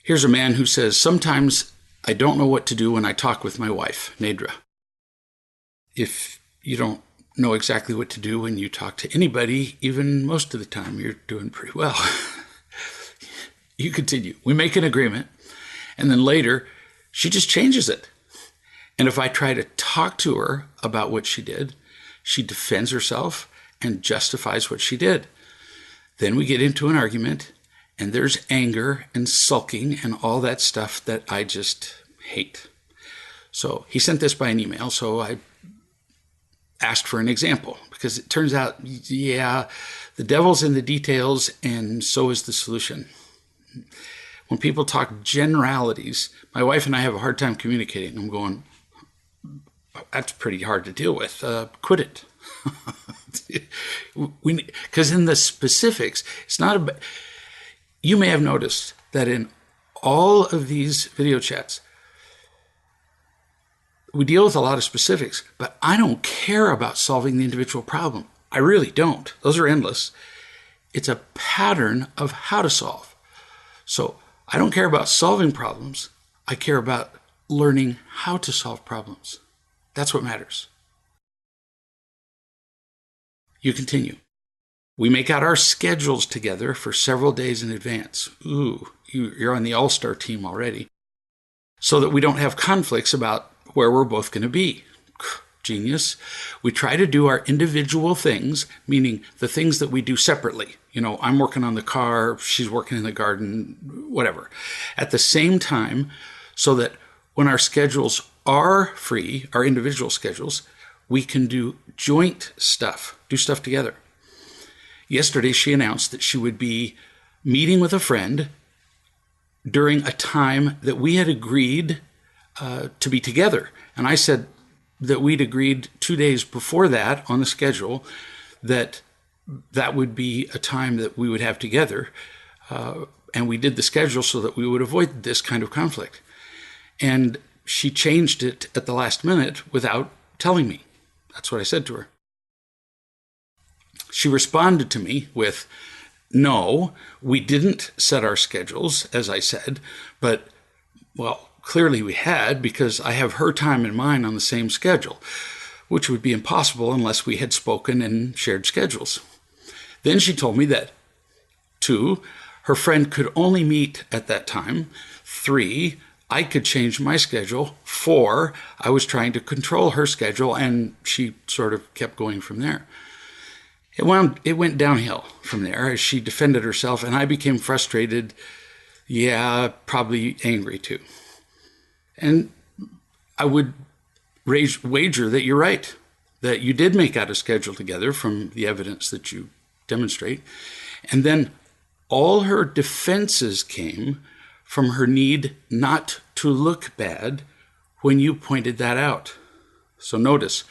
Here's a man who says, sometimes I don't know what to do when I talk with my wife, Nedra. If you don't know exactly what to do when you talk to anybody, even most of the time, you're doing pretty well. You continue. We make an agreement, and then later, she just changes it. And if I try to talk to her about what she did, she defends herself and justifies what she did. Then we get into an argument, and there's anger and sulking and all that stuff that I just hate. So he sent this by an email, so I asked for an example, because it turns out, yeah, the devil's in the details, and so is the solution. When people talk generalities, my wife and I have a hard time communicating. I'm going, that's pretty hard to deal with. Quit it. Because in the specifics, it's not about... You may have noticed that in all of these video chats, we deal with a lot of specifics, but I don't care about solving the individual problem. I really don't. Those are endless. It's a pattern of how to solve. So I don't care about solving problems. I care about learning how to solve problems. That's what matters. You continue. We make out our schedules together for several days in advance. Ooh, you're on the all-star team already. So that we don't have conflicts about where we're both going to be. Genius. We try to do our individual things, meaning the things that we do separately. You know, I'm working on the car, she's working in the garden, whatever. At the same time, so that when our schedules are free, our individual schedules, we can do joint stuff, do stuff together. Yesterday, she announced that she would be meeting with a friend during a time that we had agreed to be together. And I said that we'd agreed 2 days before that on the schedule that that would be a time that we would have together. And we did the schedule so that we would avoid this kind of conflict. And she changed it at the last minute without telling me. That's what I said to her. She responded to me with, no, we didn't set our schedules, as I said, but, well, clearly we had, because I have her time and mine on the same schedule, which would be impossible unless we had spoken and shared schedules. Then she told me that 2, her friend could only meet at that time. 3, I could change my schedule. 4, I was trying to control her schedule, and she sort of kept going from there. It went downhill from there as she defended herself, and I became frustrated, probably angry too. And I would wager that you're right, that you did make out a schedule together from the evidence that you demonstrate. And then all her defenses came from her need not to look bad when you pointed that out. So notice,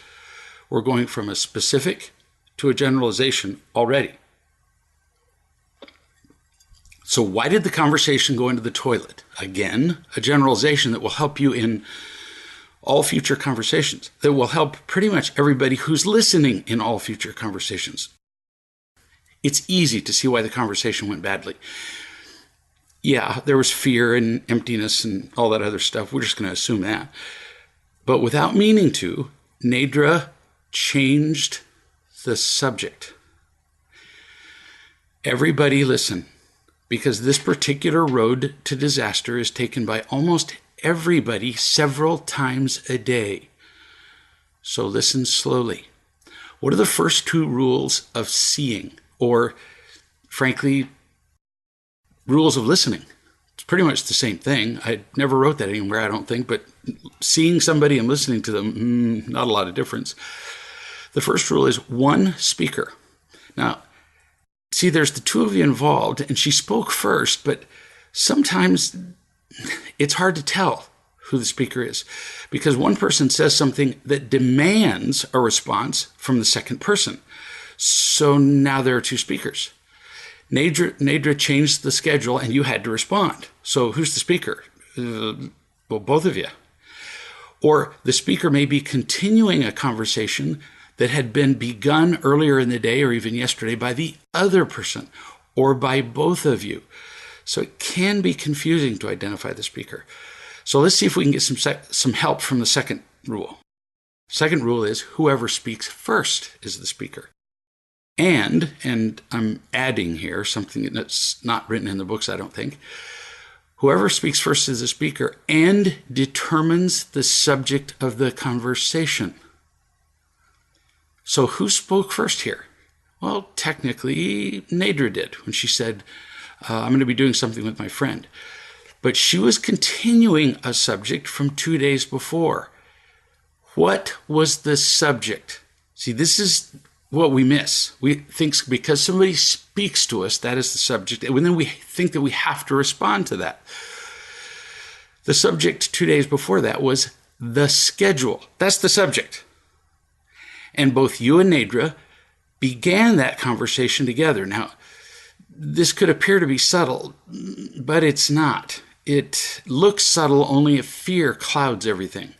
we're going from a specific to a generalization already. So why did the conversation go into the toilet? Again, a generalization that will help you in all future conversations, that will help pretty much everybody who's listening in all future conversations. It's easy to see why the conversation went badly. Yeah, there was fear and emptiness and all that other stuff. We're just going to assume that. But without meaning to, Nedra changed the subject. Everybody listen, because this particular road to disaster is taken by almost everybody several times a day. So listen slowly. What are the first 2 rules of seeing, or frankly, rules of listening? It's pretty much the same thing. I never wrote that anywhere, I don't think, but seeing somebody and listening to them, not a lot of difference. The first rule is 1 speaker. Now, see, there's the 2 of you involved, and she spoke first, but sometimes it's hard to tell who the speaker is, because one person says something that demands a response from the second person. So now there are 2 speakers. Nedra changed the schedule, and you had to respond. So who's the speaker? Well, both of you. Or the speaker may be continuing a conversation that had been begun earlier in the day or even yesterday by the other person or by both of you. So it can be confusing to identify the speaker. So let's see if we can get some help from the second rule. Second rule is whoever speaks first is the speaker. And I'm adding here something that's not written in the books, I don't think. Whoever speaks first is the speaker and determines the subject of the conversation. So who spoke first here? Well, technically, Nadra did when she said, I'm going to be doing something with my friend. But she was continuing a subject from 2 days before. What was the subject? See, this is what we miss. We think because somebody speaks to us, that is the subject, and then we think that we have to respond to that. The subject 2 days before that was the schedule. That's the subject. And both you and Nadra began that conversation together. Now, this could appear to be subtle, but it's not. It looks subtle only if fear clouds everything.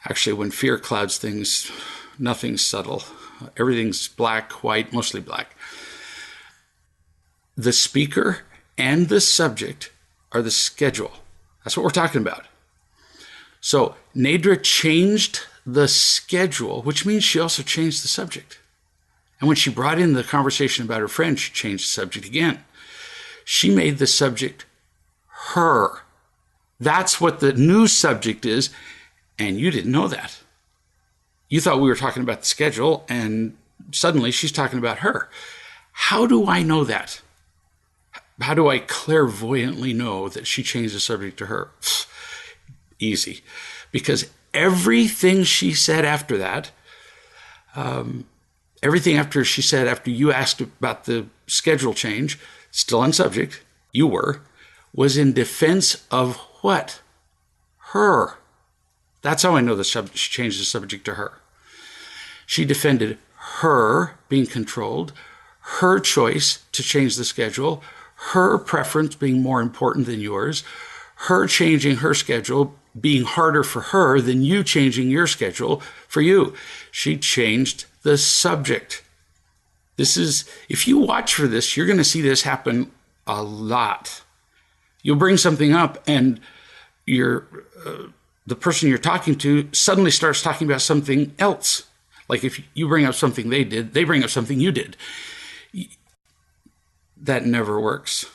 Actually, when fear clouds things, nothing's subtle. Everything's black, white, mostly black. The speaker and the subject are the schedule. That's what we're talking about. So Nadra changed the schedule, which means she also changed the subject. And when she brought in the conversation about her friend, she changed the subject again. She made the subject her. That's what the new subject is, and you didn't know that. You thought we were talking about the schedule, and suddenly she's talking about her. How do I know that? How do I clairvoyantly know that she changed the subject to her? Easy. Because everything she said after that, everything after she said, after you asked about the schedule change, still on subject, you were, was in defense of what? Her. That's how I know she changed the subject to her. She defended her being controlled, her choice to change the schedule, her preference being more important than yours, her changing her schedule being harder for her than you changing your schedule for you. She changed the subject. This is, if you watch for this, you're going to see this happen a lot. You'll bring something up and the person you're talking to suddenly starts talking about something else. Like if you bring up something they did, they bring up something you did. That never works.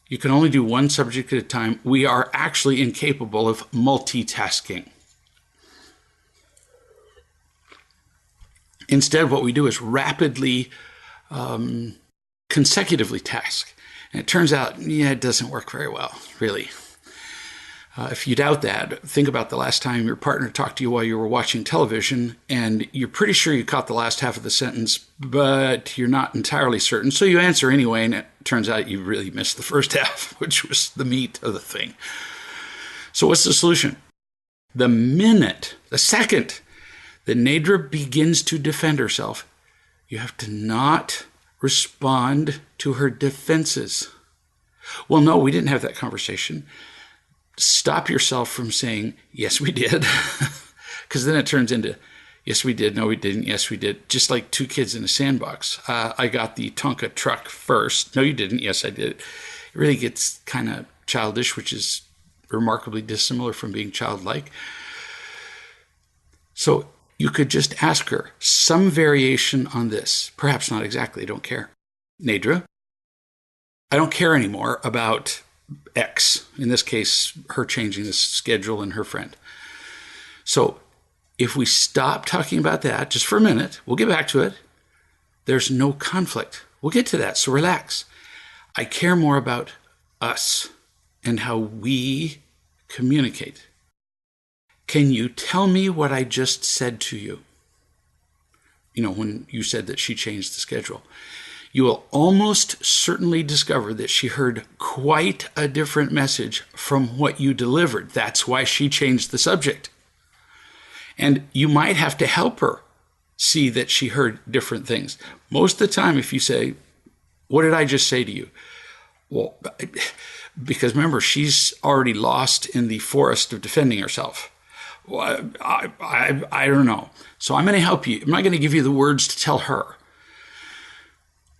You can only do one subject at a time. We are actually incapable of multitasking. Instead, what we do is rapidly, consecutively task. And it turns out, it doesn't work very well, really. If you doubt that, think about the last time your partner talked to you while you were watching television, and you're pretty sure you caught the last half of the sentence, but you're not entirely certain. So you answer anyway, and it turns out you really missed the first half, which was the meat of the thing. So what's the solution? The second that Nadra begins to defend herself, you have to not respond to her defenses. Well, no, we didn't have that conversation. Stop yourself from saying, yes, we did. Because then it turns into, yes, we did. No, we didn't. Yes, we did. Just like two kids in a sandbox. I got the Tonka truck first. No, you didn't. Yes, I did. It really gets kind of childish, which is remarkably dissimilar from being childlike. So you could just ask her some variation on this. Perhaps not exactly. I don't care. Nadra, I don't care anymore about X. In this case, her changing the schedule and her friend. So if we stop talking about that just for a minute, we'll get back to it. There's no conflict. We'll get to that. So relax. I care more about us and how we communicate. Can you tell me what I just said to you? When you said that she changed the schedule. You will almost certainly discover that she heard quite a different message from what you delivered. That's why she changed the subject. And you might have to help her see that she heard different things. Most of the time, if you say, what did I just say to you? Well, because remember, she's already lost in the forest of defending herself. Well, I don't know. So I'm going to help you. I'm not going to give you the words to tell her.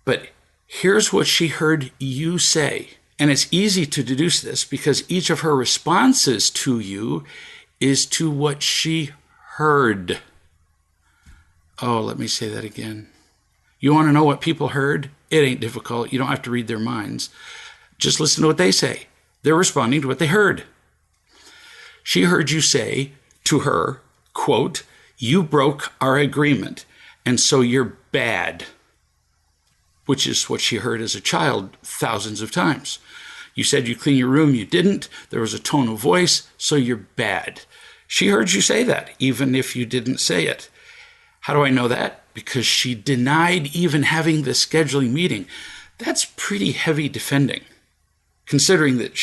But here's what she heard you say. And it's easy to deduce this because each of her responses to you is to what she heard. Oh, let me say that again. You want to know what people heard? It ain't difficult. You don't have to read their minds. Just listen to what they say. They're responding to what they heard. She heard you say to her, quote, "You broke our agreement, and so you're bad," which is what she heard as a child thousands of times. You said you clean your room, you didn't. There was a tone of voice, so you're bad. She heard you say that, even if you didn't say it. How do I know that? Because she denied even having the scheduling meeting. That's pretty heavy defending, considering that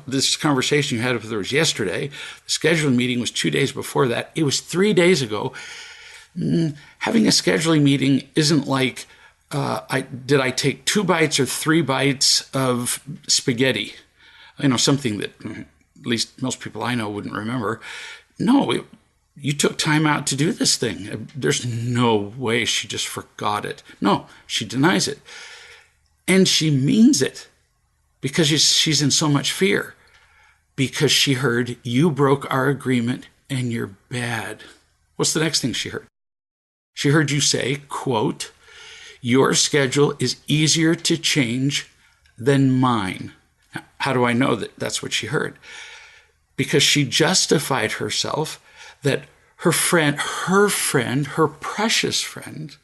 this conversation you had with her was yesterday. The scheduling meeting was 2 days before that. It was 3 days ago. Having a scheduling meeting isn't like, did I take 2 bites or 3 bites of spaghetti? Something that at least most people I know wouldn't remember. No, you took time out to do this thing. There's no way she just forgot it. No, she denies it. And she means it because she's in so much fear, because she heard, "You broke our agreement and you're bad." What's the next thing she heard? She heard you say, quote, "Your schedule is easier to change than mine." Now, how do I know that that's what she heard? Because she justified herself that her precious friend,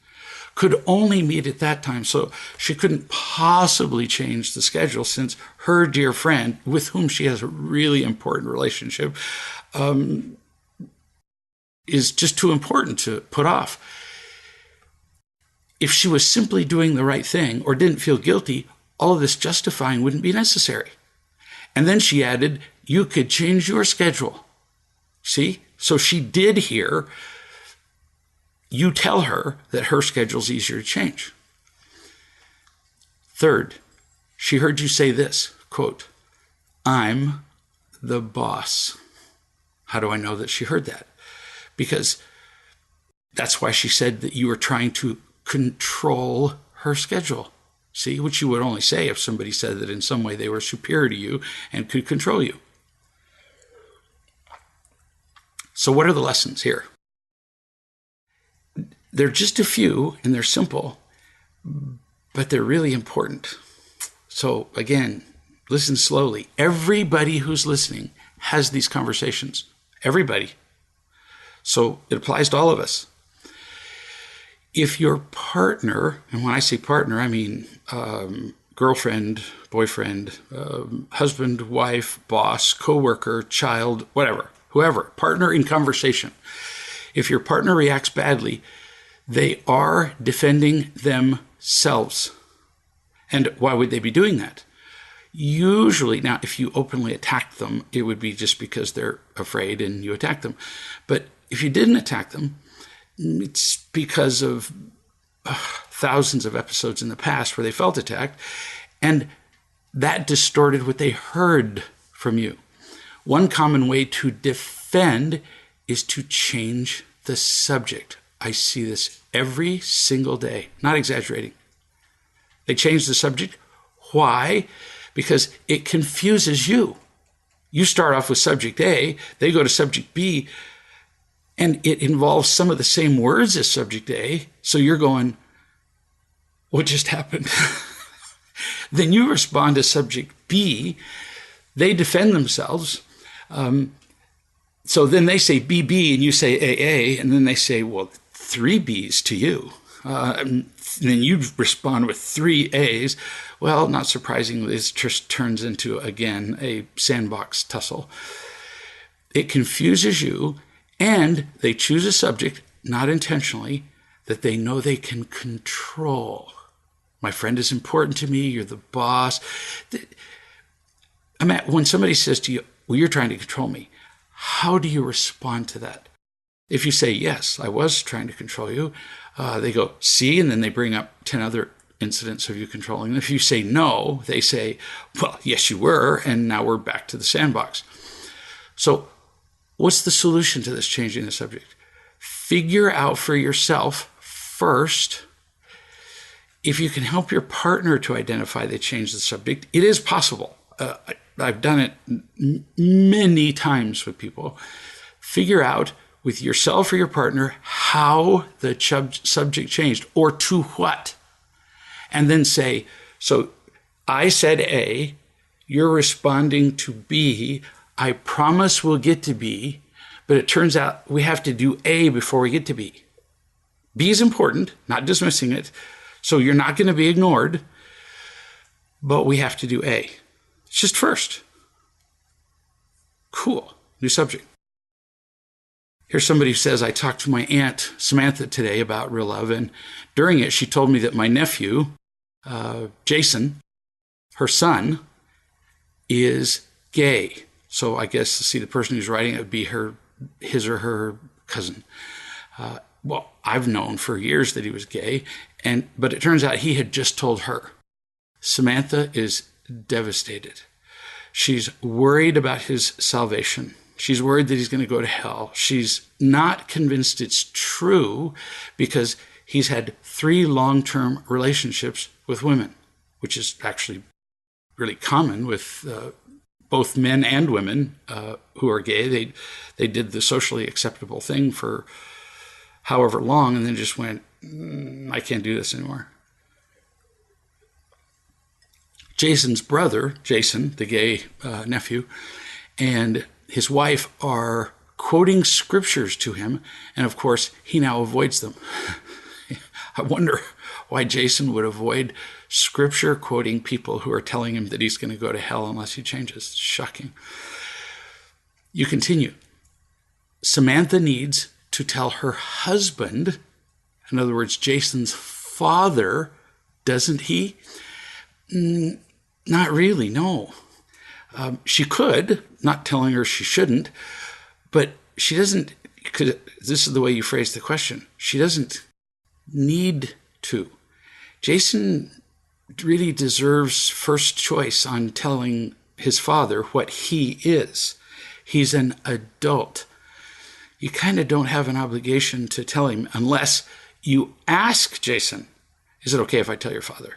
could only meet at that time. So she couldn't possibly change the schedule since her dear friend, with whom she has a really important relationship, is just too important to put off. If she was simply doing the right thing or didn't feel guilty, all of this justifying wouldn't be necessary. And then she added, "You could change your schedule." See? So she did hear you tell her that her schedule's easier to change. Third, she heard you say this, quote, "I'm the boss." How do I know that she heard that? Because that's why she said that you were trying to control her schedule. See, which you would only say if somebody said that in some way they were superior to you and could control you. So what are the lessons here? They're just a few, and they're simple, but they're really important. So again, listen slowly. Everybody who's listening has these conversations. Everybody. So it applies to all of us. If your partner, and when I say partner, I mean girlfriend, boyfriend, husband, wife, boss, coworker, child, whoever, partner in conversation. If your partner reacts badly, they are defending themselves. And why would they be doing that? Usually, now, if you openly attack them, it would be just because they're afraid and you attack them. But if you didn't attack them, it's because of thousands of episodes in the past where they felt attacked, and that distorted what they heard from you. One common way to defend is to change the subject. I see this every single day, not exaggerating. They change the subject. Why? Because it confuses you. You start off with subject A, they go to subject B, and it involves some of the same words as subject A. So you're going, what just happened? Then you respond to subject B. They defend themselves. So then they say BB and you say AA, and then they say, well, 3 Bs to you. And then you respond with 3 As. Well, not surprisingly, this just turns into, again, a sandbox tussle. It confuses you, and they choose a subject, not intentionally, that they know they can control. My friend is important to me. You're the boss. When somebody says to you, well, you're trying to control me, how do you respond to that? If you say, yes, I was trying to control you, they go, see, and then they bring up 10 other incidents of you controlling them. If you say no, they say, well, yes, you were, and now we're back to the sandbox. So what's the solution to this, changing the subject? Figure out for yourself first, if you can help your partner to identify they change the subject. It is possible. I've done it many times with people. Figure out with yourself or your partner how the subject changed or to what. And then say, so I said A, you're responding to B. I promise we'll get to B, but it turns out we have to do A before we get to B. B is important, not dismissing it. So you're not going to be ignored, but we have to do A. It's just first. Cool. New subject. Here's somebody who says, I talked to my aunt, Samantha, today about real love, and during it, she told me that my nephew, Jason, her son, is gay. So I guess, to see the person who's writing it would be his or her cousin. Well, I've known for years that he was gay, but it turns out he had just told her. Samantha is devastated. She's worried about his salvation. She's worried that he's going to go to hell. She's not convinced it's true because he's had 3 long-term relationships with women, which is actually really common with both men and women who are gay. They did the socially acceptable thing for however long and then just went, I can't do this anymore. Jason's brother, Jason, the gay nephew, and his wife are quoting scriptures to him, and of course, he now avoids them. I wonder why Jason would avoid scripture quoting people who are telling him that he's going to go to hell unless he changes. It's shocking. You continue. Samantha needs to tell her husband, in other words, Jason's father, doesn't he? Not really, no. She could, not telling her she shouldn't, but she doesn't, because this is the way you phrase the question, she doesn't need to. Jason really deserves first choice on telling his father what he is. He's an adult. You kind of don't have an obligation to tell him unless you ask Jason, is it okay if I tell your father?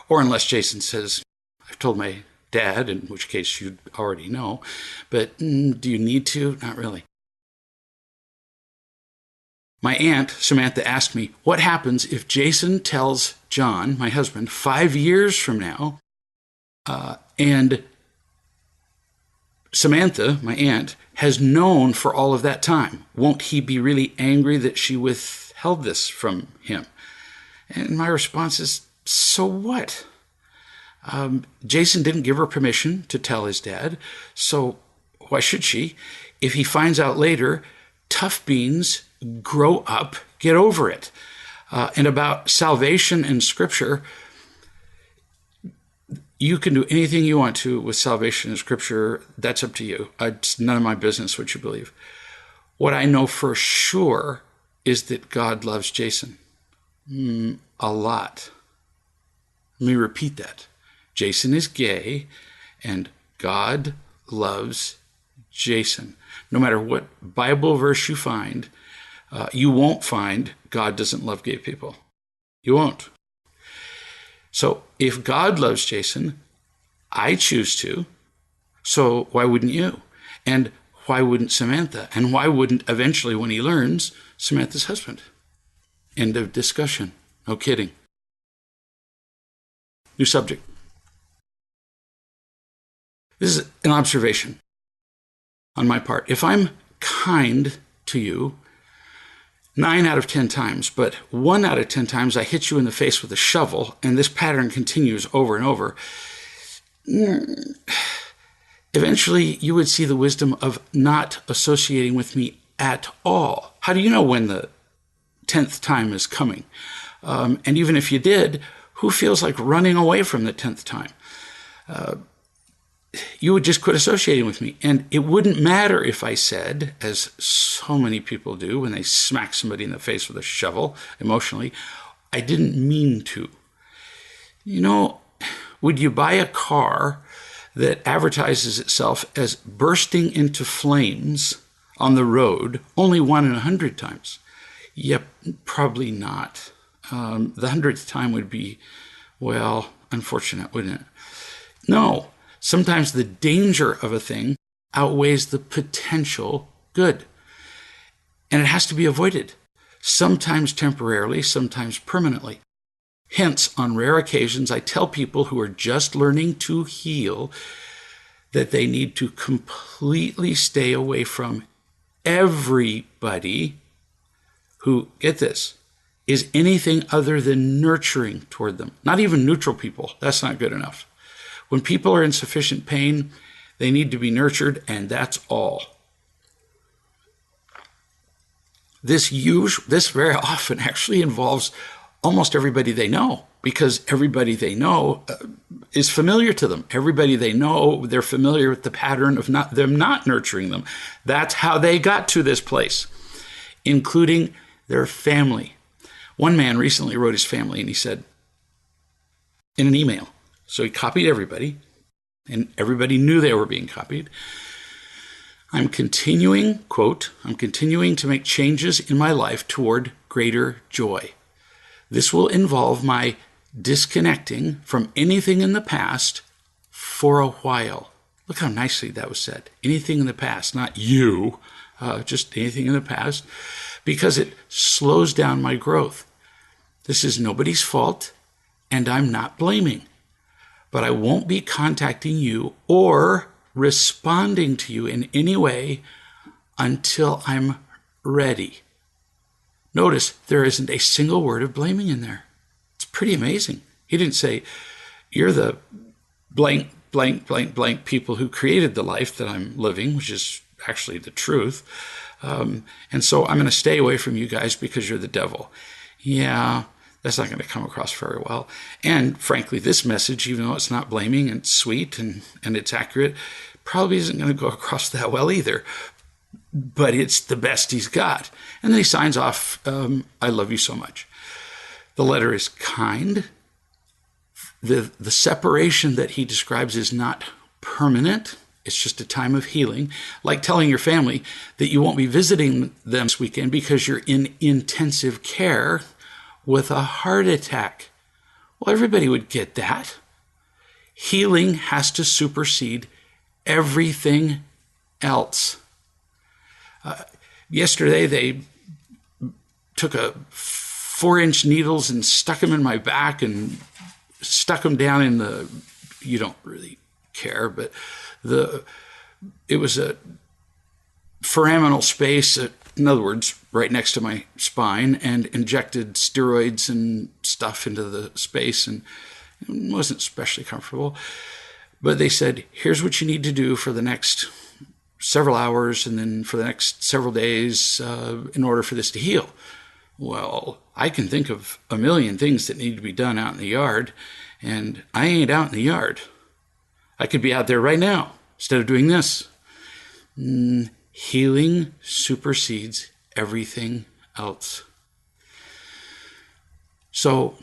Or unless Jason says, I've told my dad, in which case you'd already know, but do you need to? Not really. My aunt, Samantha, asked me, what happens if Jason tells John, my husband, 5 years from now, and Samantha, my aunt, has known for all of that time? Won't he be really angry that she withheld this from him? And my response is, so what? Jason didn't give her permission to tell his dad, so why should she? If he finds out later, tough beans, grow up, get over it. And about salvation and scripture, you can do anything you want to with salvation and scripture. That's up to you. It's none of my business what you believe. What I know for sure is that God loves Jason. A lot. Let me repeat that. Jason is gay, and God loves Jason. No matter what Bible verse you find, you won't find God doesn't love gay people. You won't. So if God loves Jason, I choose to, so why wouldn't you? And why wouldn't Samantha? And why wouldn't eventually, when he learns, Samantha's husband? End of discussion. No kidding. New subject. This is an observation on my part. If I'm kind to you 9 out of 10 times, but 1 out of 10 times I hit you in the face with a shovel, and this pattern continues over and over, eventually you would see the wisdom of not associating with me at all. How do you know when the 10th time is coming? And even if you did, who feels like running away from the 10th time? You would just quit associating with me. And it wouldn't matter if I said, as so many people do when they smack somebody in the face with a shovel emotionally, I didn't mean to. You know, would you buy a car that advertises itself as bursting into flames on the road only 1 in 100 times? Yep, probably not. The 100th time would be, well, unfortunate, wouldn't it? No. Sometimes the danger of a thing outweighs the potential good. And it has to be avoided, sometimes temporarily, sometimes permanently. Hence, on rare occasions, I tell people who are just learning to heal that they need to completely stay away from everybody who, get this, is anything other than nurturing toward them. Not even neutral people. That's not good enough. When people are in sufficient pain, they need to be nurtured, and that's all. This very often actually involves almost everybody they know, because everybody they know is familiar to them. Everybody they know, they're familiar with the pattern of them not nurturing them. That's how they got to this place, including their family. One man recently wrote his family, and he said in an email, so he copied everybody, and everybody knew they were being copied. I'm continuing, quote, I'm continuing to make changes in my life toward greater joy. This will involve my disconnecting from anything in the past for a while. Look how nicely that was said. Anything in the past, not you, just anything in the past, because it slows down my growth. This is nobody's fault, and I'm not blaming. But I won't be contacting you or responding to you in any way until I'm ready. Notice there isn't a single word of blaming in there. It's pretty amazing. He didn't say, you're the blank, blank, blank, blank people who created the life that I'm living, which is actually the truth. And so I'm going to stay away from you guys because you're the devil. Yeah, that's not going to come across very well. And frankly, this message, even though it's not blaming and sweet and it's accurate, probably isn't going to go across that well either. But it's the best he's got. And then he signs off, I love you so much. The letter is kind. The separation that he describes is not permanent. It's just a time of healing. Like telling your family that you won't be visiting them this weekend because you're in intensive care with a heart attack. Well, everybody would get that. Healing has to supersede everything else. Yesterday, they took 4-inch needles and stuck them in my back and stuck them down in the, you don't really care, but it was a foraminal space, in other words, right next to my spine, and injected steroids and stuff into the space, and it wasn't especially comfortable. But they said, here's what you need to do for the next several hours and then for the next several days in order for this to heal. Well, I can think of a million things that need to be done out in the yard, and I ain't out in the yard. I could be out there right now instead of doing this. Healing supersedes everything else. So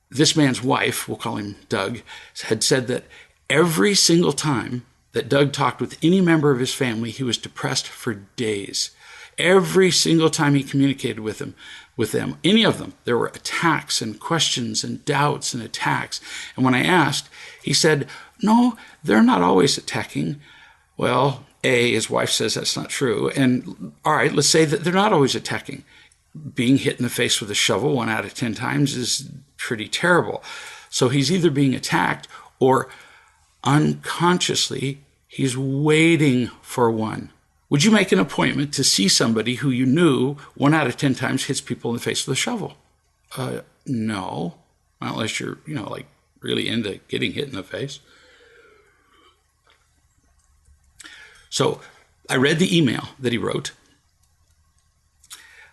this man's wife, we'll call him Doug, had said that every single time that Doug talked with any member of his family, he was depressed for days. Every single time he communicated with them, any of them, there were attacks and questions and doubts and attacks. And when I asked, he said, no, they're not always attacking. Well, his wife says that's not true. And all right, let's say that they're not always attacking. Being hit in the face with a shovel 1 out of 10 times is pretty terrible. So he's either being attacked or unconsciously he's waiting for one. Would you make an appointment to see somebody who you knew 1 out of 10 times hits people in the face with a shovel? No, unless you're, like really into getting hit in the face. So I read the email that he wrote,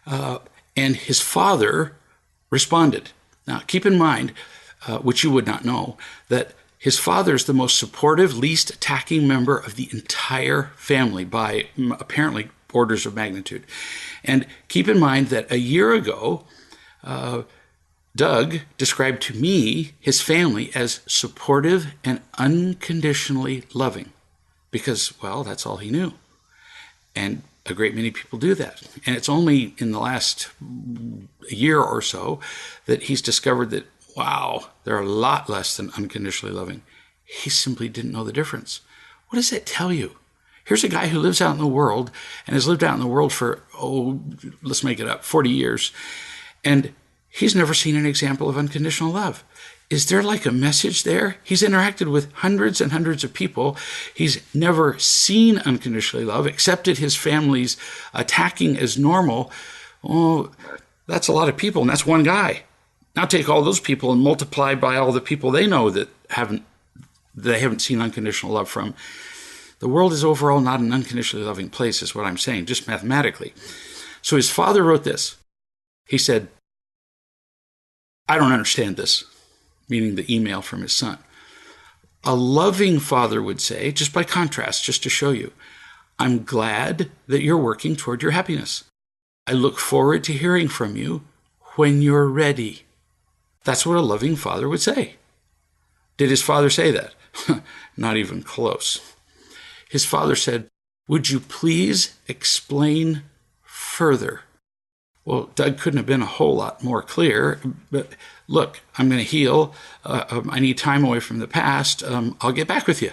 and his father responded. Now, keep in mind, which you would not know, that his father is the most supportive, least attacking member of the entire family by apparently orders of magnitude. And keep in mind that a year ago, Doug described to me his family as supportive and unconditionally loving because, well, that's all he knew. And a great many people do that. And it's only in the last year or so that he's discovered that Wow, they're a lot less than unconditionally loving. He simply didn't know the difference. What does that tell you? Here's a guy who lives out in the world and has lived out in the world for, let's make it up, 40 years. And he's never seen an example of unconditional love. Is there like a message there? He's interacted with hundreds and hundreds of people. He's never seen unconditionally love, accepted his family's attacking as normal. Oh, that's a lot of people, and that's one guy. Now take all those people and multiply by all the people they know that they haven't seen unconditional love from. The world is overall not an unconditionally loving place, is what I'm saying, just mathematically. So his father wrote this. He said, I don't understand this, meaning the email from his son. A loving father would say, just by contrast, just to show you, I'm glad that you're working toward your happiness. I look forward to hearing from you when you're ready. That's what a loving father would say. Did his father say that? Not even close. His father said, would you please explain further? Well, Doug couldn't have been a whole lot more clear, but look, I'm going to heal. I need time away from the past. I'll get back with you.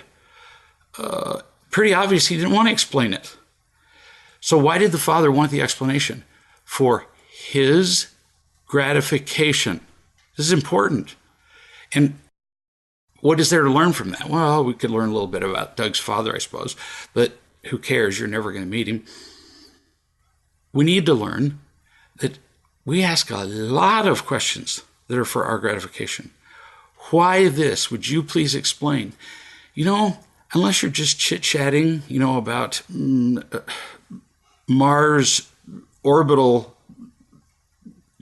Pretty obvious he didn't want to explain it. So why did the father want the explanation? For his gratification. This is important. And what is there to learn from that? Well, we could learn a little bit about Doug's father, I suppose, but who cares? You're never going to meet him. We need to learn that we ask a lot of questions that are for our gratification. Why this? Would you please explain? Unless you're just chit-chatting, about Mars orbital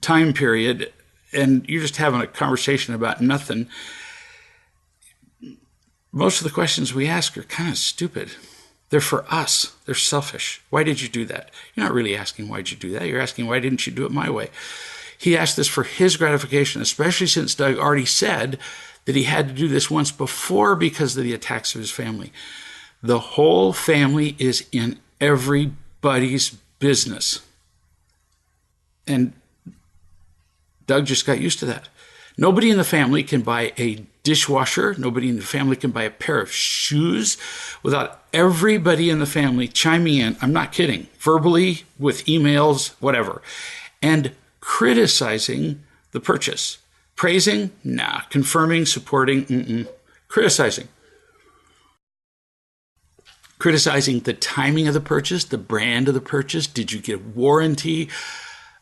time period, and you're just having a conversation about nothing, most of the questions we ask are kind of stupid. They're for us. They're selfish. Why did you do that? You're not really asking why did you do that. You're asking why didn't you do it my way? He asked this for his gratification, especially since Doug already said that he had to do this once before because of the attacks of his family. The whole family is in everybody's business. And Doug just got used to that. Nobody in the family can buy a dishwasher. Nobody in the family can buy a pair of shoes without everybody in the family chiming in. I'm not kidding. Verbally, with emails, whatever. And criticizing the purchase. Praising? Nah. Confirming, supporting? Criticizing. Criticizing the timing of the purchase, the brand of the purchase. Did you get warranty?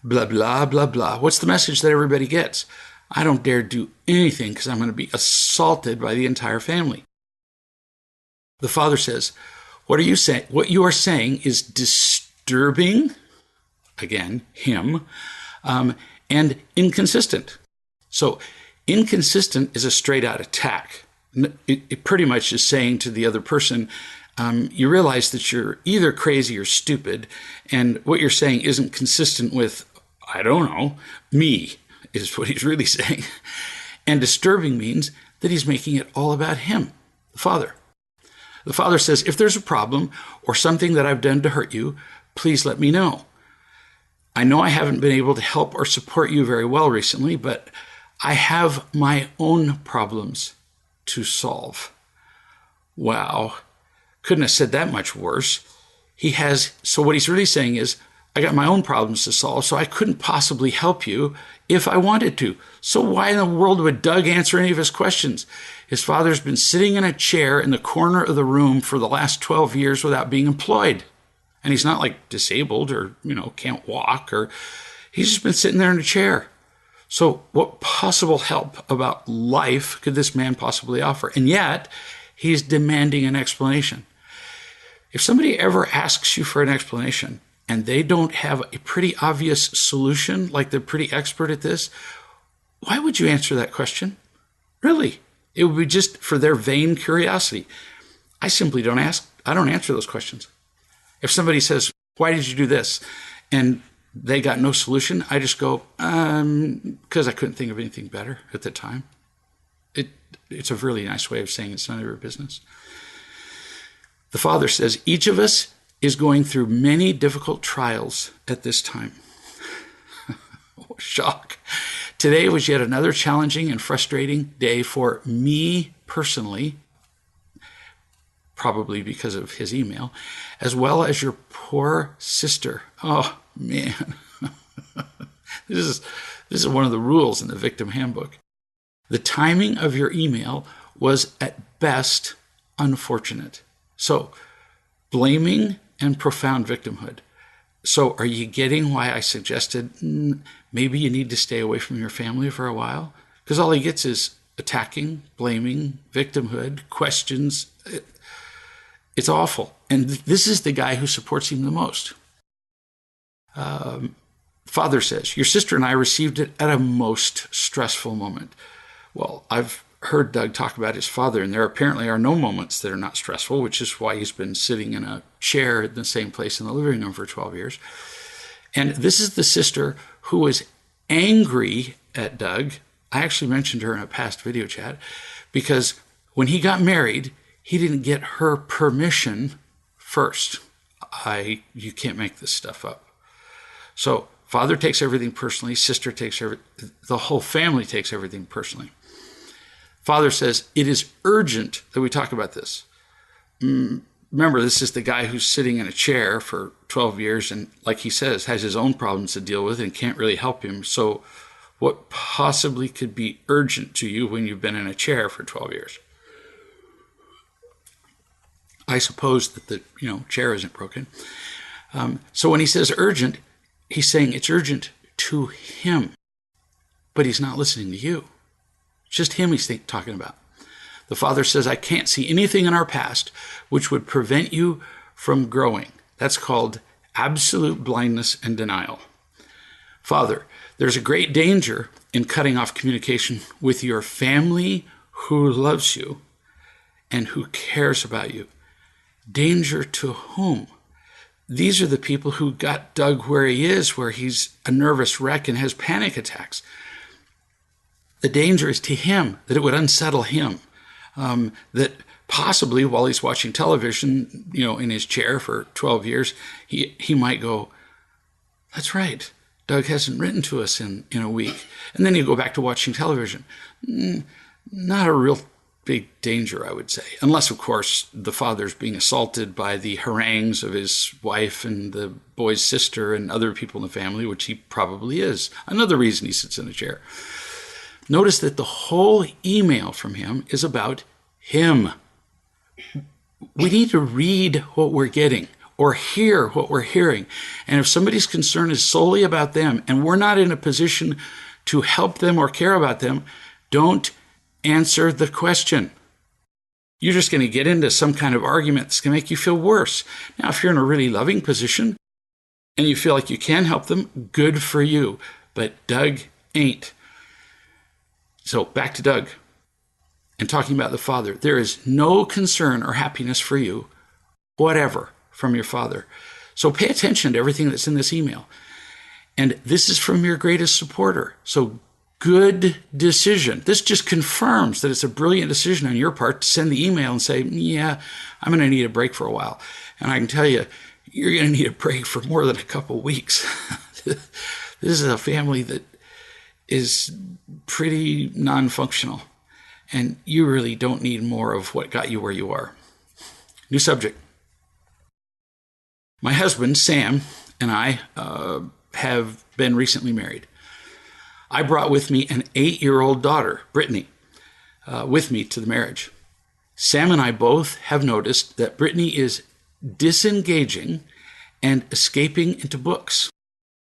Blah, blah, blah, blah. What's the message that everybody gets? I don't dare do anything because I'm going to be assaulted by the entire family. The father says, what you are saying is disturbing, again, him, and inconsistent. So inconsistent is a straight out attack. It pretty much is saying to the other person, you realize that you're either crazy or stupid, and what you're saying isn't consistent with, I don't know, me, is what he's really saying. And disturbing means that he's making it all about him, the father. The father says, if there's a problem or something that I've done to hurt you, please let me know. I know I haven't been able to help or support you very well recently, but I have my own problems to solve. Wow. Couldn't have said that much worse. So what he's really saying is, I got my own problems to solve, so I couldn't possibly help you if I wanted to. So why in the world would Doug answer any of his questions? His father's been sitting in a chair in the corner of the room for the last 12 years without being employed. And he's not like disabled or, can't walk, or he's just been sitting there in a chair. So what possible help about life could this man possibly offer? And yet he's demanding an explanation. If somebody ever asks you for an explanation, and they don't have a pretty obvious solution, like they're pretty expert at this, why would you answer that question? Really? It would be just for their vain curiosity. I simply don't ask. I don't answer those questions. If somebody says, why did you do this? And they got no solution, I just go, because I couldn't think of anything better at the time. It's a really nice way of saying it's none of your business. The father says, each of us is going through many difficult trials at this time. Shock. Today was yet another challenging and frustrating day for me personally, probably because of his email, as well as your poor sister. Oh, man. This is one of the rules in the victim handbook. The timing of your email was at best unfortunate. So, blaming and profound victimhood. So, are you getting why I suggested maybe you need to stay away from your family for a while? Because all he gets is attacking, blaming, victimhood, questions. It's awful. And this is the guy who supports him the most. Father says, your sister and I received it at a most stressful moment. Well, I've heard Doug talk about his father, and there apparently are no moments that are not stressful, which is why he's been sitting in a chair in the same place in the living room for 12 years. And this is the sister who was angry at Doug. I actually mentioned her in a past video chat because when he got married, he didn't get her permission first. You can't make this stuff up. So father takes everything personally, sister takes the whole family takes everything personally. Father says, it is urgent that we talk about this. Remember, this is the guy who's sitting in a chair for 12 years and, like he says, has his own problems to deal with and can't really help him. So what possibly could be urgent to you when you've been in a chair for 12 years? I suppose that the chair isn't broken. So when he says urgent, he's saying it's urgent to him, but he's not listening to you. It's just him he's talking about. The father says, I can't see anything in our past which would prevent you from growing. That's called absolute blindness and denial. Father, there's a great danger in cutting off communication with your family who loves you and who cares about you. Danger to whom? These are the people who got Doug where he is, where he's a nervous wreck and has panic attacks. The danger is to him, that it would unsettle him, that possibly while he's watching television, in his chair for 12 years, he might go, that's right, Doug hasn't written to us in a week. And then you go back to watching television. Not a real big danger, I would say. Unless, of course, the father's being assaulted by the harangues of his wife and the boy's sister and other people in the family, which he probably is. Another reason he sits in a chair. Notice that the whole email from him is about him. We need to read what we're getting or hear what we're hearing. And if somebody's concern is solely about them and we're not in a position to help them or care about them, don't answer the question. You're just going to get into some kind of argument that's going to make you feel worse. Now, if you're in a really loving position and you feel like you can help them, good for you. But Doug ain't. So back to Doug and talking about the father. There is no concern or happiness for you, whatever, from your father. So pay attention to everything that's in this email. And this is from your greatest supporter. So good decision. This just confirms that it's a brilliant decision on your part to send the email and say, yeah, I'm going to need a break for a while. And I can tell you, you're going to need a break for more than a couple weeks. This is a family that is pretty non-functional, and you really don't need more of what got you where you are. New subject. My husband, Sam, and I have been recently married. I brought with me an 8-year-old daughter, Brittany, with me to the marriage. Sam and I both have noticed that Brittany is disengaging and escaping into books.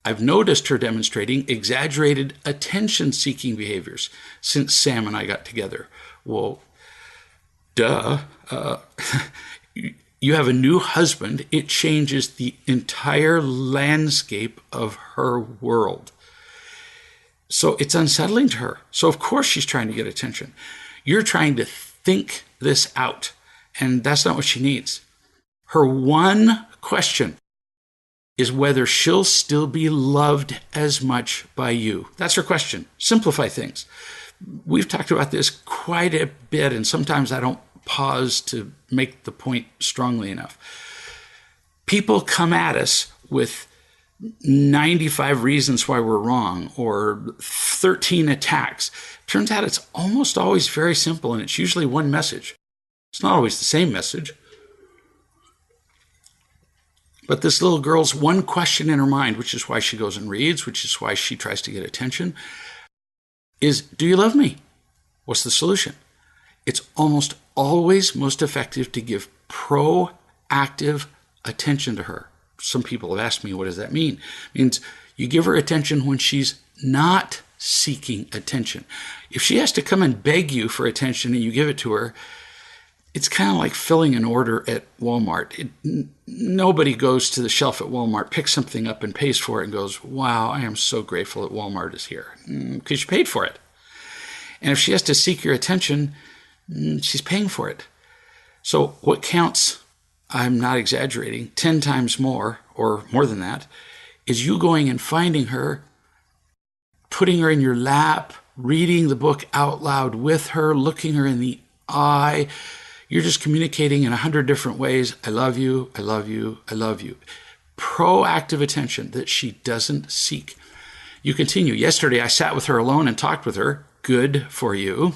I've noticed her demonstrating exaggerated attention-seeking behaviors since Sam and I got together. Well, duh. You have a new husband. It changes the entire landscape of her world. So it's unsettling to her. So of course she's trying to get attention. You're trying to think this out, and that's not what she needs. Her one question is whether she'll still be loved as much by you. That's her question. Simplify things. We've talked about this quite a bit, and sometimes I don't pause to make the point strongly enough. People come at us with 95 reasons why we're wrong or 13 attacks. Turns out it's almost always very simple, and it's usually one message. It's not always the same message. But this little girl's one question in her mind, which is why she goes and reads, which is why she tries to get attention, is, do you love me? What's the solution? It's almost always most effective to give proactive attention to her. Some people have asked me, what does that mean? It means you give her attention when she's not seeking attention. If she has to come and beg you for attention and you give it to her, it's kind of like filling an order at Walmart. Nobody goes to the shelf at Walmart, picks something up and pays for it and goes, wow, I am so grateful that Walmart is here, because you paid for it. And if she has to seek your attention, she's paying for it. So what counts, I'm not exaggerating, 10 times more or more than that, is you going and finding her, putting her in your lap, reading the book out loud with her, looking her in the eye. You're just communicating in 100 different ways. I love you, I love you, I love you. Proactive attention that she doesn't seek. You continue. Yesterday, I sat with her alone and talked with her. Good for you.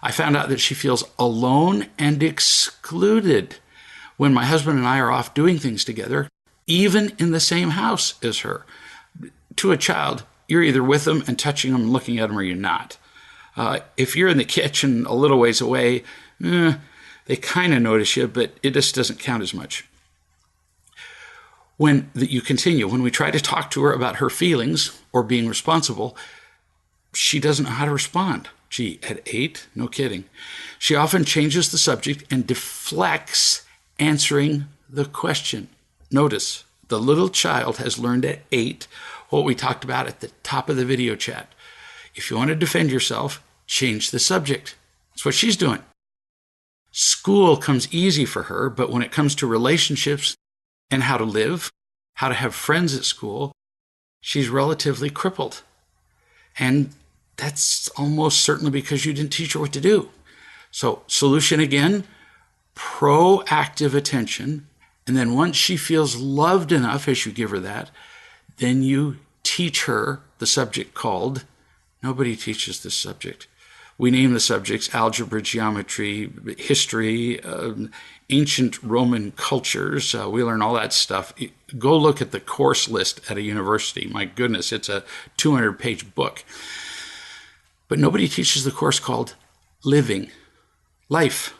I found out that she feels alone and excluded when my husband and I are off doing things together, even in the same house as her. To a child, you're either with them and touching them and looking at them, or you're not. If you're in the kitchen a little ways away, they kind of notice you, but it just doesn't count as much. You continue, when we try to talk to her about her feelings or being responsible, she doesn't know how to respond. Gee, at 8? No kidding. She often changes the subject and deflects answering the question. Notice, the little child has learned at 8 what we talked about at the top of the video chat. If you want to defend yourself, change the subject. That's what she's doing. School comes easy for her, but when it comes to relationships and how to live, how to have friends at school, she's relatively crippled. And that's almost certainly because you didn't teach her what to do. So, solution again, proactive attention. And then once she feels loved enough as you give her that, then you teach her the subject called, nobody teaches this subject. We name the subjects algebra, geometry, history, ancient Roman cultures. We learn all that stuff. Go look at the course list at a university. My goodness, it's a 200-page book. But nobody teaches the course called living, life.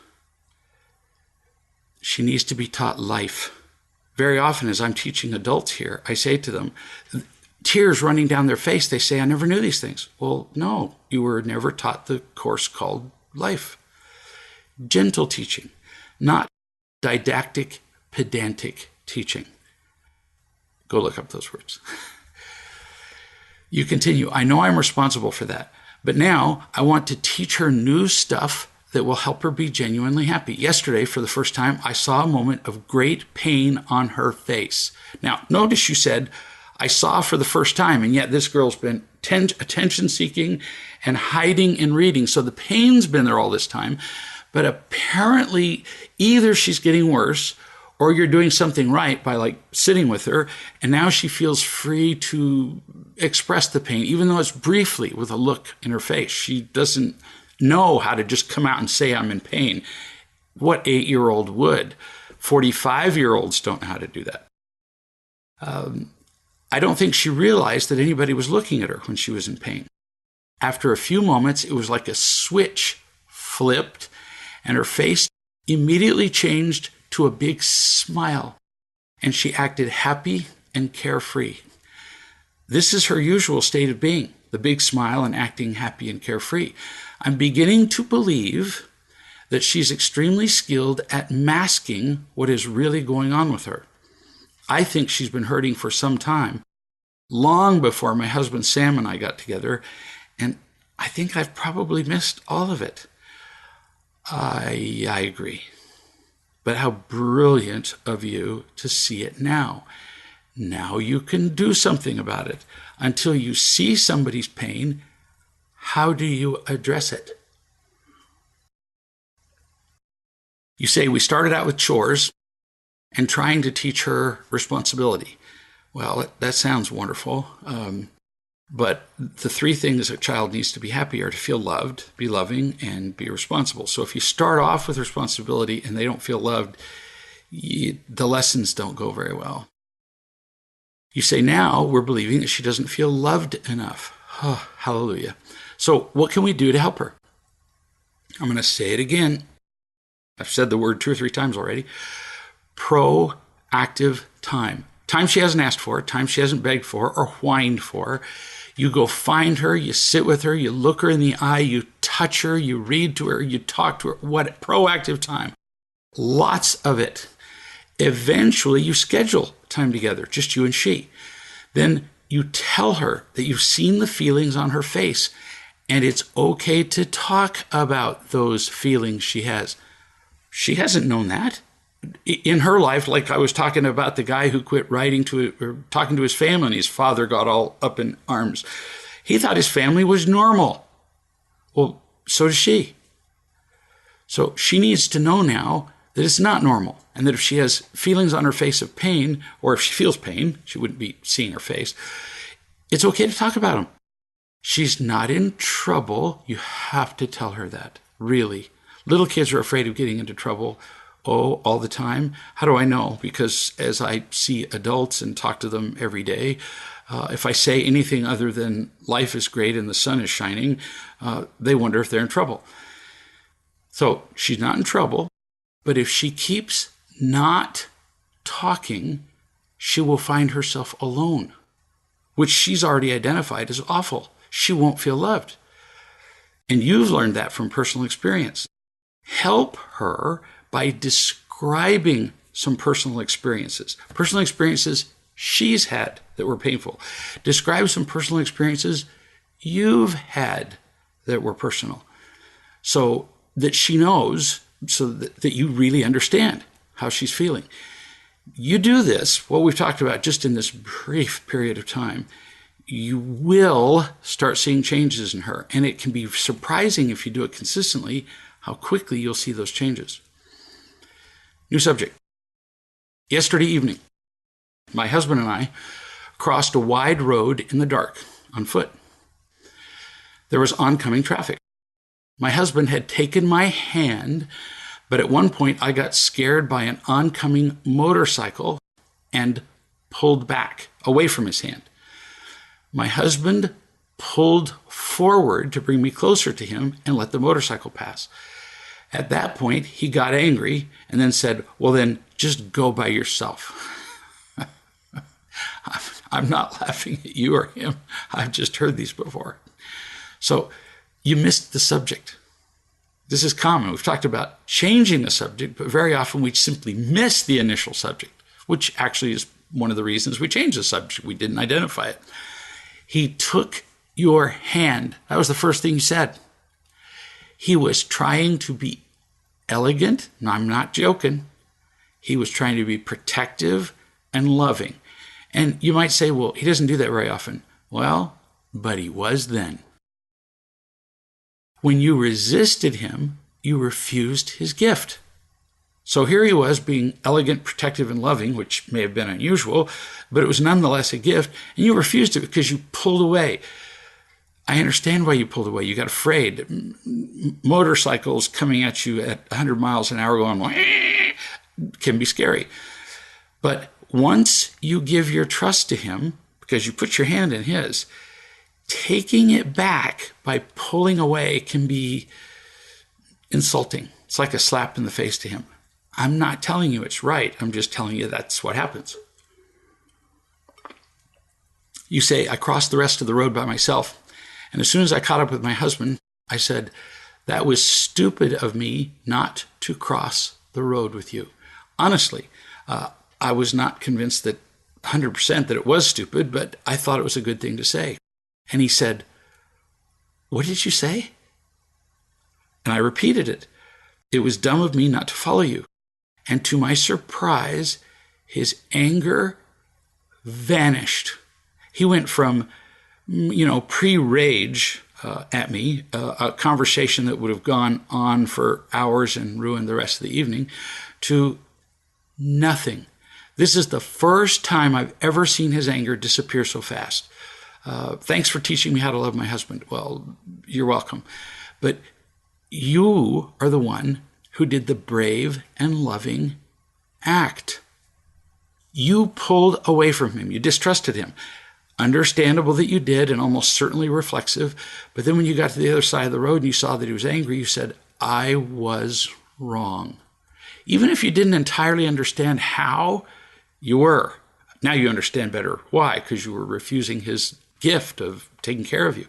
She needs to be taught life. Very often as I'm teaching adults here, I say to them, tears running down their face, they say, I never knew these things. Well, no, you were never taught the course called life. Gentle teaching, not didactic, pedantic teaching. Go look up those words. You continue. I know I'm responsible for that, but now I want to teach her new stuff that will help her be genuinely happy. Yesterday, for the first time, I saw a moment of great pain on her face. Now, notice you said, I saw for the first time, and yet this girl's been attention-seeking and hiding in reading. So the pain's been there all this time, but apparently either she's getting worse or you're doing something right by sitting with her, and now she feels free to express the pain, even though it's briefly with a look in her face. She doesn't know how to just come out and say, I'm in pain. What 8-year-old would? 45-year-olds don't know how to do that. I don't think she realized that anybody was looking at her when she was in pain. After a few moments, it was like a switch flipped, and her face immediately changed to a big smile, and she acted happy and carefree. This is her usual state of being, the big smile and acting happy and carefree. I'm beginning to believe that she's extremely skilled at masking what is really going on with her. I think she's been hurting for some time, long before my husband Sam and I got together, and I think I've probably missed all of it. I agree. But how brilliant of you to see it now. Now you can do something about it. Until you see somebody's pain, how do you address it? You say, we started out with chores and trying to teach her responsibility. Well, that sounds wonderful. But the three things a child needs to be happy are to feel loved, be loving, and be responsible. So if you start off with responsibility and they don't feel loved, the lessons don't go very well. You say, now we're believing that she doesn't feel loved enough. Oh, hallelujah. So what can we do to help her? I'm going to say it again. I've said the word 2 or 3 times already. Proactive time. Time she hasn't asked for, time she hasn't begged for or whined for. You go find her, you sit with her, you look her in the eye, you touch her, you read to her, you talk to her. What proactive time. Lots of it. Eventually, you schedule time together, just you and she. Then you tell her that you've seen the feelings on her face, and it's okay to talk about those feelings she has. She hasn't known that. In her life, like I was talking about the guy who quit writing or talking to his family, and his father got all up in arms. He thought his family was normal. Well, so does she. So she needs to know now that it's not normal, and that if she has feelings on her face of pain, or if she feels pain, she wouldn't be seeing her face, it's okay to talk about them. She's not in trouble. You have to tell her that, really. Little kids are afraid of getting into trouble, all the time. How do I know? Because as I see adults and talk to them every day, if I say anything other than life is great and the sun is shining, they wonder if they're in trouble. So she's not in trouble, but if she keeps not talking, she will find herself alone, which she's already identified as awful. She won't feel loved. And you've learned that from personal experience. Help her by describing some personal experiences she's had that were painful. Describe some personal experiences you've had that were personal, so that she knows, so that you really understand how she's feeling. You do this, what we've talked about just in this brief period of time, you will start seeing changes in her. And it can be surprising if you do it consistently, how quickly you'll see those changes. New subject. Yesterday evening, my husband and I crossed a wide road in the dark on foot. There was oncoming traffic. My husband had taken my hand, but at one point I got scared by an oncoming motorcycle and pulled back away from his hand. My husband pulled forward to bring me closer to him and let the motorcycle pass. At that point, he got angry and then said, well, then just go by yourself. I'm not laughing at you or him. I've just heard these before. So you missed the subject. This is common. We've talked about changing the subject, but very often we simply miss the initial subject, which actually is one of the reasons we changed the subject. We didn't identify it. He took your hand. That was the first thing he said. He was trying to be elegant, and I'm not joking. He was trying to be protective and loving. And you might say, well, he doesn't do that very often. Well, but he was then. When you resisted him, you refused his gift. So here he was being elegant, protective, and loving, which may have been unusual, but it was nonetheless a gift, and you refused it because you pulled away. I understand why you pulled away. You got afraid. Motorcycles coming at you at 100 miles an hour going, can be scary. But once you give your trust to him, because you put your hand in his, taking it back by pulling away can be insulting. It's like a slap in the face to him. I'm not telling you it's right. I'm just telling you that's what happens. You say, I crossed the rest of the road by myself. And as soon as I caught up with my husband, I said, that was stupid of me not to cross the road with you. Honestly, I was not convinced that 100% that it was stupid, but I thought it was a good thing to say. And he said, what did you say? And I repeated it. It was dumb of me not to follow you. And to my surprise, his anger vanished. He went from, pre-rage at me, a conversation that would have gone on for hours and ruined the rest of the evening, to nothing. This is the first time I've ever seen his anger disappear so fast. Thanks for teaching me how to love my husband. Well, you're welcome. But you are the one who did the brave and loving act. You pulled away from him. You distrusted him. Understandable that you did, and almost certainly reflexive. But then when you got to the other side of the road and you saw that he was angry, you said, I was wrong. Even if you didn't entirely understand how, you were. Now you understand better why, because you were refusing his gift of taking care of you.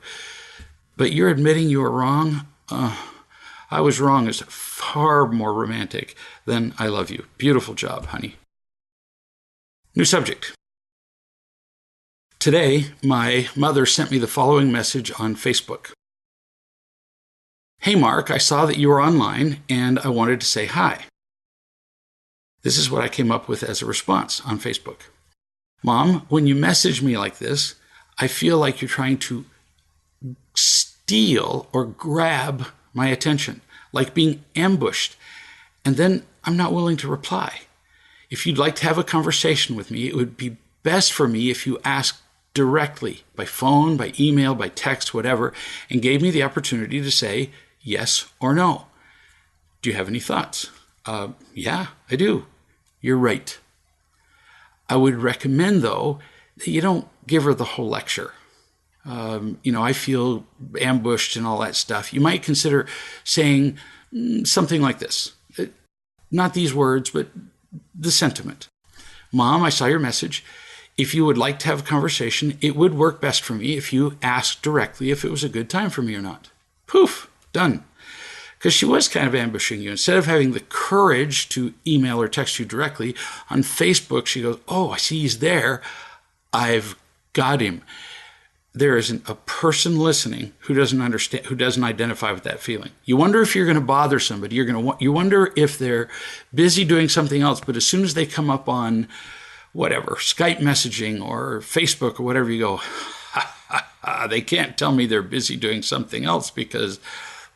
But you're admitting you were wrong. I was wrong is far more romantic than I love you. Beautiful job, honey. New subject. Today, my mother sent me the following message on Facebook. Hey, Mark, I saw that you were online and I wanted to say hi. This is what I came up with as a response on Facebook. Mom, when you message me like this, I feel like you're trying to steal or grab my attention, like being ambushed. And then I'm not willing to reply. If you'd like to have a conversation with me, it would be best for me if you asked directly by phone, by email, by text, whatever, and gave me the opportunity to say yes or no. Do you have any thoughts? Yeah, I do. You're right. I would recommend, though, that you don't give her the whole lecture. I feel ambushed and all that stuff. You might consider saying something like this. Not these words, but the sentiment. Mom, I saw your message. If you would like to have a conversation, it would work best for me if you asked directly if it was a good time for me or not. Poof, done. Because she was kind of ambushing you. Instead of having the courage to email or text you directly, on Facebook she goes, oh, I see he's there. I've got him. There isn't a person listening who doesn't understand, who doesn't identify with that feeling. You wonder if you're going to bother somebody. You wonder if they're busy doing something else, but as soon as they come up on whatever, Skype messaging or Facebook or whatever, you go, they can't tell me they're busy doing something else because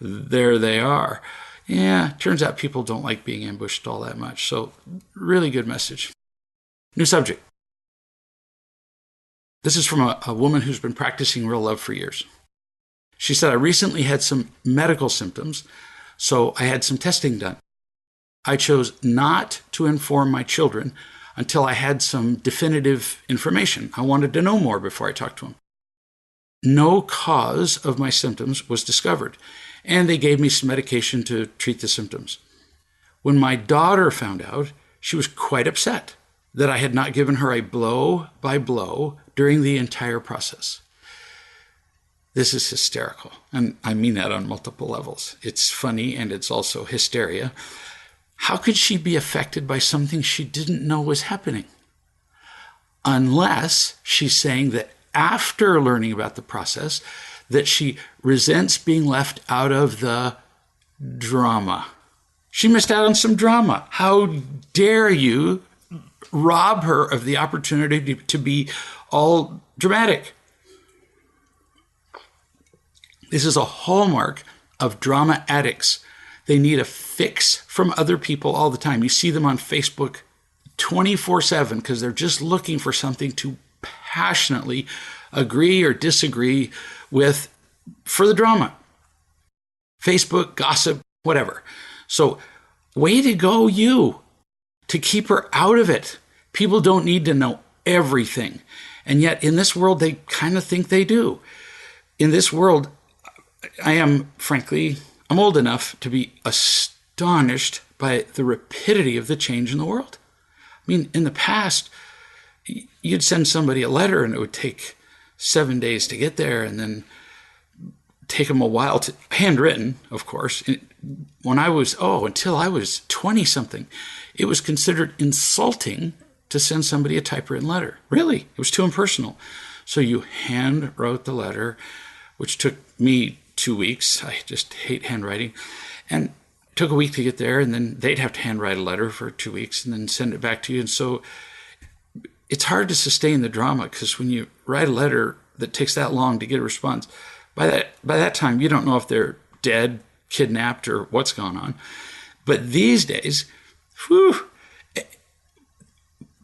there they are. Yeah, turns out people don't like being ambushed all that much. So really good message. New subject. This is from a woman who's been practicing real love for years. She said, I recently had some medical symptoms, so I had some testing done. I chose not to inform my children until I had some definitive information. I wanted to know more before I talked to them. No cause of my symptoms was discovered, and they gave me some medication to treat the symptoms. When my daughter found out, she was quite upset that I had not given her a blow-by-blow during the entire process. This is hysterical, and I mean that on multiple levels. It's funny, and it's also hysteria. How could she be affected by something she didn't know was happening? Unless she's saying that after learning about the process, that she resents being left out of the drama. She missed out on some drama. How dare you rob her of the opportunity to be all dramatic? This is a hallmark of drama addicts. They need a fix from other people all the time. You see them on Facebook 24/7 because they're just looking for something to passionately agree or disagree with for the drama. Facebook, gossip, whatever. So way to go, you, to keep her out of it. People don't need to know everything. And yet in this world, they kind of think they do. In this world, I'm old enough to be astonished by the rapidity of the change in the world. I mean, in the past, you'd send somebody a letter and it would take 7 days to get there and then take them a while to, handwritten, of course. When I was, until I was 20-something, it was considered insulting to send somebody a typewritten letter. Really, it was too impersonal. So you hand wrote the letter, which took me 2 weeks. I just hate handwriting. And it took a week to get there, and then they'd have to handwrite a letter for 2 weeks and then send it back to you. And so it's hard to sustain the drama because when you write a letter that takes that long to get a response, by that time, you don't know if they're dead, kidnapped, or what's going on. But these days,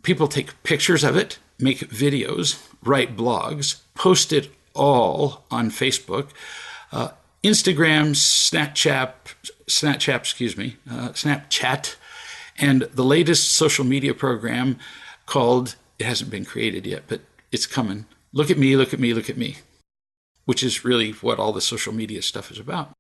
People take pictures of it, make videos, write blogs, post it all on Facebook, Instagram, Snapchat, and the latest social media program called, it hasn't been created yet, but it's coming. Look at me, look at me, look at me, which is really what all the social media stuff is about.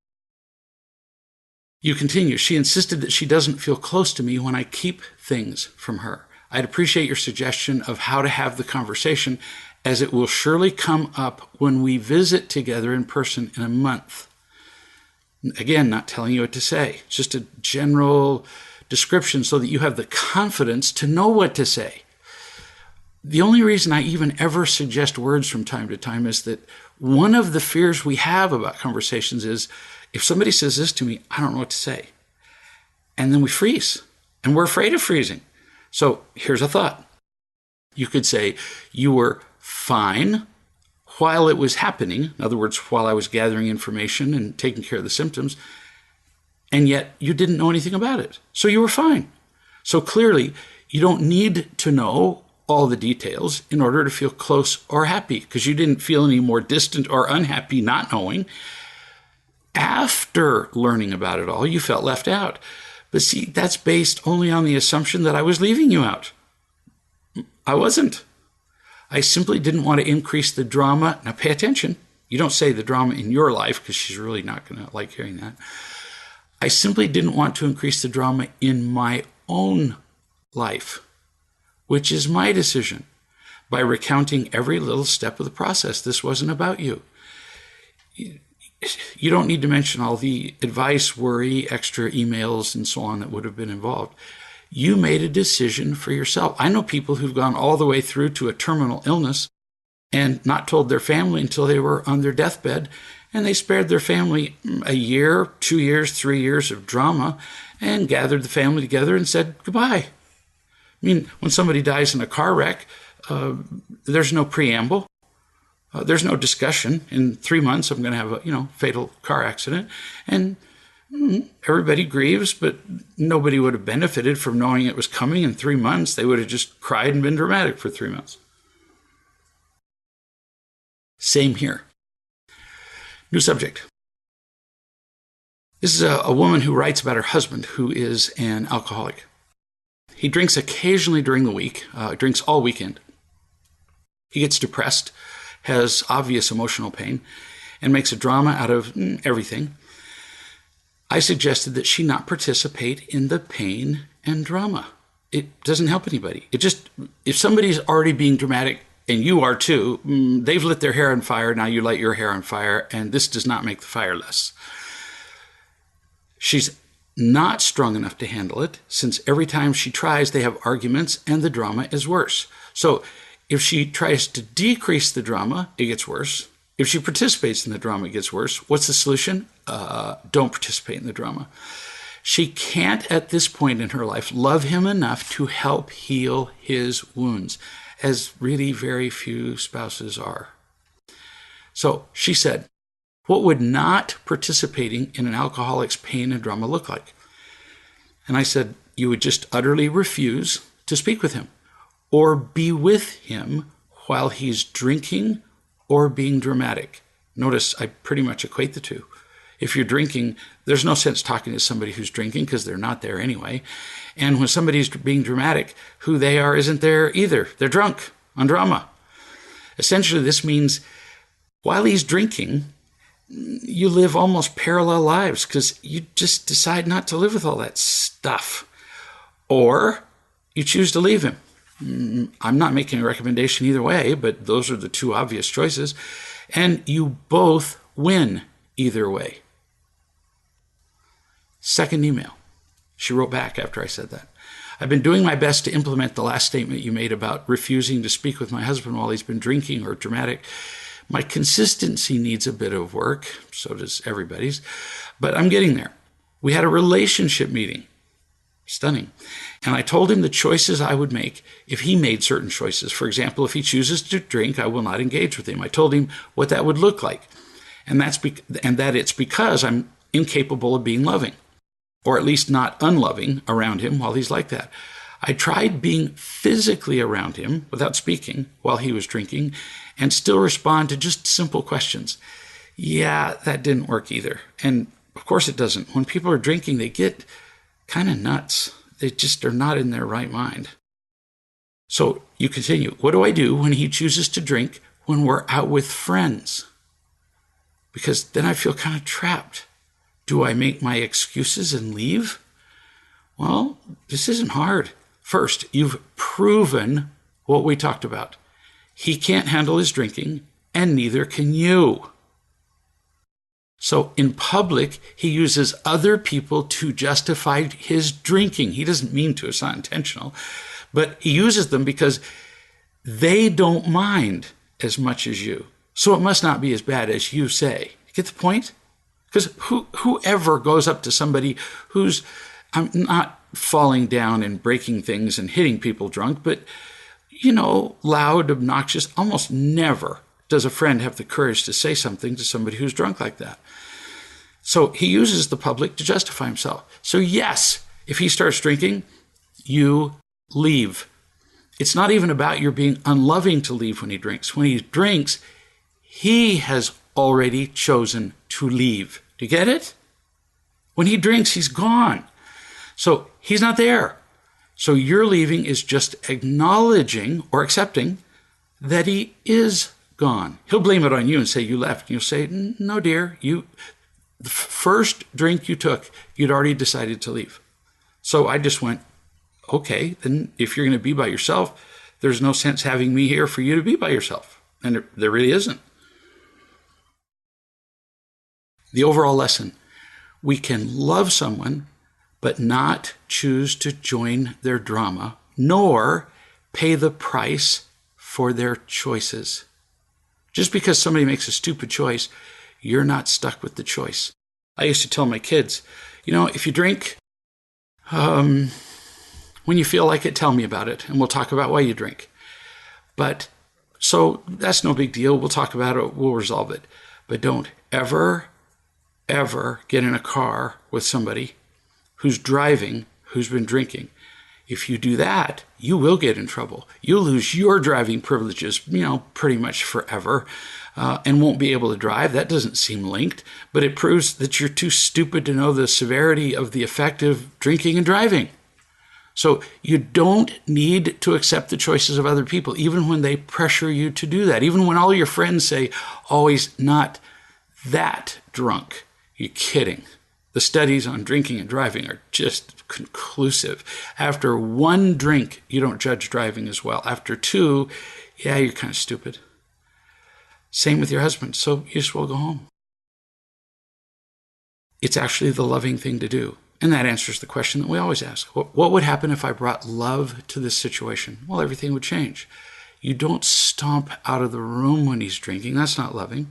You continue. She insisted that she doesn't feel close to me when I keep things from her. I'd appreciate your suggestion of how to have the conversation, as it will surely come up when we visit together in person in a month. Again, not telling you what to say, just a general description so that you have the confidence to know what to say. The only reason I even ever suggest words from time to time is that one of the fears we have about conversations is, if somebody says this to me, I don't know what to say. And then we freeze, and we're afraid of freezing. So here's a thought. You could say, you were fine while it was happening. In other words, while I was gathering information and taking care of the symptoms, and yet you didn't know anything about it. So you were fine. So clearly, you don't need to know all the details in order to feel close or happy, because you didn't feel any more distant or unhappy not knowing. After learning about it all, you felt left out. But see, that's based only on the assumption that I was leaving you out. I wasn't. I simply didn't want to increase the drama. Now pay attention. You don't say the drama in your life, because she's really not going to like hearing that. I simply didn't want to increase the drama in my own life, which is my decision, by recounting every little step of the process. This wasn't about you. You don't need to mention all the advice, worry, extra emails, and so on that would have been involved. You made a decision for yourself. I know people who've gone all the way through to a terminal illness and not told their family until they were on their deathbed, and they spared their family a year, 2 years, 3 years of drama, and gathered the family together and said goodbye. I mean, when somebody dies in a car wreck, there's no preamble. There's no discussion. In 3 months, I'm going to have a fatal car accident, and everybody grieves, but nobody would have benefited from knowing it was coming in 3 months. They would have just cried and been dramatic for 3 months. Same here. New subject. This is a woman who writes about her husband, who is an alcoholic. He drinks occasionally during the week, drinks all weekend. He gets depressed, has obvious emotional pain, and makes a drama out of everything. I suggested that she not participate in the pain and drama. It doesn't help anybody. If somebody's already being dramatic, and you are too, they've lit their hair on fire, now you light your hair on fire, and this does not make the fire less. She's not strong enough to handle it, since every time she tries, they have arguments, and the drama is worse. So if she tries to decrease the drama, it gets worse. If she participates in the drama, it gets worse. What's the solution? Don't participate in the drama. She can't, at this point in her life, love him enough to help heal his wounds, as really very few spouses are. So she said, what would not participating in an alcoholic's pain and drama look like? And I said, you would just utterly refuse to speak with him or be with him while he's drinking or being dramatic. Notice I pretty much equate the two. If you're drinking, there's no sense talking to somebody who's drinking, because they're not there anyway. And when somebody's being dramatic, who they are isn't there either. They're drunk on drama. Essentially, this means while he's drinking, you live almost parallel lives, because you just decide not to live with all that stuff. Or you choose to leave him. I'm not making a recommendation either way, but those are the two obvious choices. And you both win either way. Second email. She wrote back after I said that. I've been doing my best to implement the last statement you made about refusing to speak with my husband while he's been drinking or dramatic. My consistency needs a bit of work, so does everybody's, but I'm getting there. We had a relationship meeting. Stunning. And I told him the choices I would make if he made certain choices. For example, if he chooses to drink, I will not engage with him. I told him what that would look like. And that it's because I'm incapable of being loving, or at least not unloving around him while he's like that. I tried being physically around him without speaking while he was drinking and still respond to just simple questions. Yeah, that didn't work either. And of course it doesn't. When people are drinking, they get kind of nuts. They just are not in their right mind. So you continue. What do I do when he chooses to drink when we're out with friends? Because then I feel kind of trapped. Do I make my excuses and leave? Well, this isn't hard. First, you've proven what we talked about. He can't handle his drinking, and neither can you. So in public, he uses other people to justify his drinking. He doesn't mean to, it's not intentional, but he uses them because they don't mind as much as you. So it must not be as bad as you say. Get the point? Because whoever goes up to somebody who's, I'm not falling down and breaking things and hitting people drunk, but, loud, obnoxious, almost never does a friend have the courage to say something to somebody who's drunk like that. So he uses the public to justify himself. So yes, if he starts drinking, you leave. It's not even about your being unloving to leave when he drinks. When he drinks, he has already chosen to leave. Do you get it? When he drinks, he's gone. So he's not there. So your leaving is just acknowledging or accepting that he is gone. He'll blame it on you and say you left. And you'll say, no, dear, the first drink you took, you'd already decided to leave. So I just went, okay, then if you're going to be by yourself, there's no sense having me here for you to be by yourself. And there really isn't. The overall lesson, we can love someone, but not choose to join their drama, nor pay the price for their choices. Just because somebody makes a stupid choice, you're not stuck with the choice. I used to tell my kids, if you drink, when you feel like it, tell me about it, and we'll talk about why you drink. So that's no big deal. We'll talk about it. We'll resolve it. But don't ever get in a car with somebody who's driving, who's been drinking. If you do that, you will get in trouble. You'll lose your driving privileges, pretty much forever, and won't be able to drive. That doesn't seem linked, but it proves that you're too stupid to know the severity of the effect of drinking and driving. So you don't need to accept the choices of other people, even when they pressure you to do that. Even when all your friends say, oh, he's not that drunk. You're kidding. The studies on drinking and driving are just conclusive. After one drink, you don't judge driving as well. After two, you're kind of stupid. Same with your husband. So you just will go home. It's actually the loving thing to do. And that answers the question that we always ask. What would happen if I brought love to this situation? Well, everything would change. You don't stomp out of the room when he's drinking. That's not loving.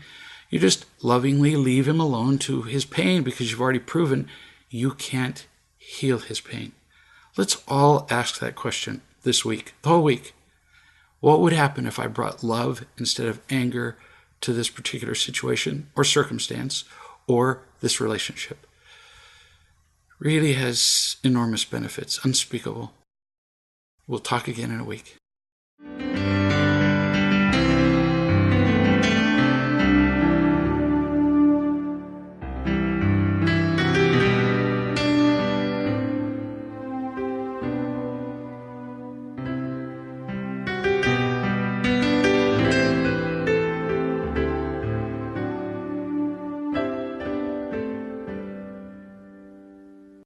You just lovingly leave him alone to his pain because you've already proven you can't heal his pain. Let's all ask that question this week, the whole week. What would happen if I brought love instead of anger to this particular situation or circumstance or this relationship? Really has enormous benefits, unspeakable. We'll talk again in a week.